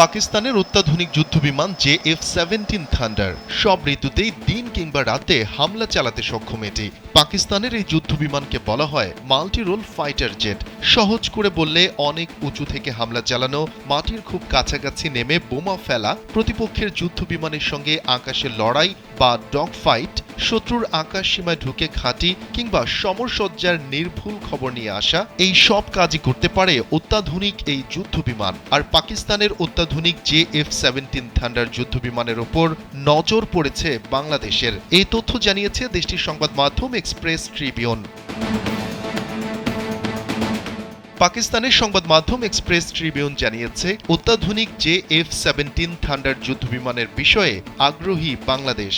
পাকিস্তানের অত্যাধুনিক যুদ্ধবিমান JF-17 থান্ডার সব ঋতুতেই দিন কিংবা রাতে হামলা চালাতে সক্ষম এটি। পাকিস্তানের এই যুদ্ধবিমানকে বলা হয় মাল্টি রোল ফাইটার জেট। সহজ করে বললে অনেক উঁচু থেকে হামলা চালানো, মাটির খুব কাছাকাছি নেমে বোমা ফেলা, প্রতিপক্ষের যুদ্ধবিমানের সঙ্গে আকাশে লড়াই বা ডগ ফাইট, শত্রুর আকাশ সীমায় ঢুকে ঘাঁটি কিংবা সমরসজ্জার নির্ভুল খবর নিয়ে আসা, এই সব কাজই করতে পারে অত্যাধুনিক এই যুদ্ধবিমান। আর পাকিস্তানের অত্যাধুনিক JF-17 থান্ডার যুদ্ধবিমানের ওপর নজর পড়েছে বাংলাদেশের। এই তথ্য জানিয়েছে দেশটির সংবাদ মাধ্যম এক্সপ্রেস ট্রিবিউন। পাকিস্তানের সংবাদ মাধ্যম এক্সপ্রেস ট্রিবিউন জানিয়েছে, অত্যাধুনিক JF-17 থান্ডার যুদ্ধবিমানের বিষয়ে আগ্রহী বাংলাদেশ।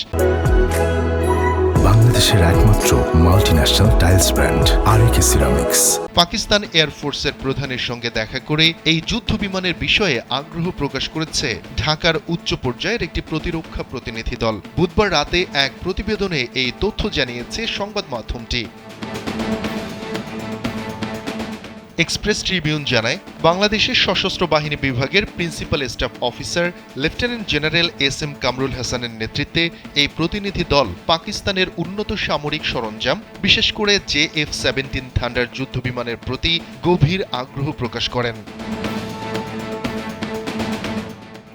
বাংলাদেশের একমাত্র multinational tiles brand RAK ceramics. Pakistan এয়ারফোর্সের প্রধানের সঙ্গে দেখা করে এই যুদ্ধবিমানের বিষয়ে আগ্রহ প্রকাশ করেছে ঢাকার উচ্চ পর্যায়ের একটি প্রতিরক্ষা প্রতিনিধি দল। বুধবার রাতে এক প্রতিবেদনে এই তথ্য জানিয়েছে সংবাদ মাধ্যমটি। এক্সপ্রেস ট্রিবিউন জানায়, বাংলাদেশের সশস্ত্র বাহিনী বিভাগের principal staff officer lieutenant general SM Kamrul হাসানের নেতৃত্বে এই প্রতিনিধি দল পাকিস্তানের উন্নত সামরিক সরঞ্জাম, বিশেষ করে JF-17 থান্ডার যুদ্ধবিমানের প্রতি গভীর আগ্রহ প্রকাশ করেন।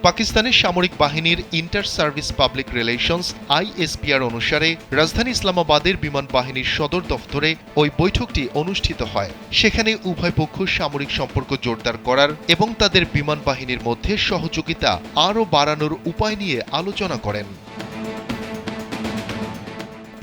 পাকিস্তানের সামরিক বাহিনীর inter service public relations ISPR অনুসারে রাজধানী ইসলামাবাদের বিমান বাহিনীর সদর দফতরে ওই বৈঠকটি অনুষ্ঠিত হয়। সেখানে উভয় পক্ষ সামরিক সম্পর্ক জোরদার করার এবং তাদের বিমান বাহিনীর মধ্যে সহযোগিতা আরও বাড়ানোর উপায় নিয়ে আলোচনা করেন।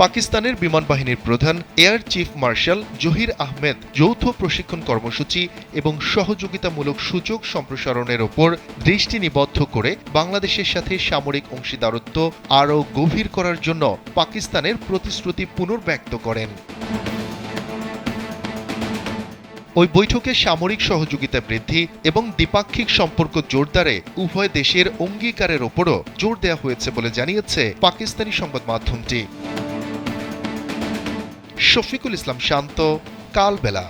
পাকিস্তানের বিমান বাহিনীর প্রধান air chief marshal Zahir Ahmed যৌথ প্রশিক্ষণ কর্মসূচি এবং সহযোগিতামূলক সুযোগ সম্প্রসারণের ওপর দৃষ্টি নিবদ্ধ করে বাংলাদেশের সাথে সামরিক অংশীদারত্ব আরও গভীর করার জন্য পাকিস্তানের প্রতিশ্রুতি পুনর্ব্যক্ত করেন। ওই বৈঠকে সামরিক সহযোগিতা বৃদ্ধি এবং দ্বিপাক্ষিক সম্পর্ক জোরদারে উভয় দেশের অঙ্গীকারের ওপরও জোর দেওয়া হয়েছে বলে জানিয়েছে পাকিস্তানি সংবাদ মাধ্যমটি। শফিকুল ইসলাম শান্ত, কালবেলা।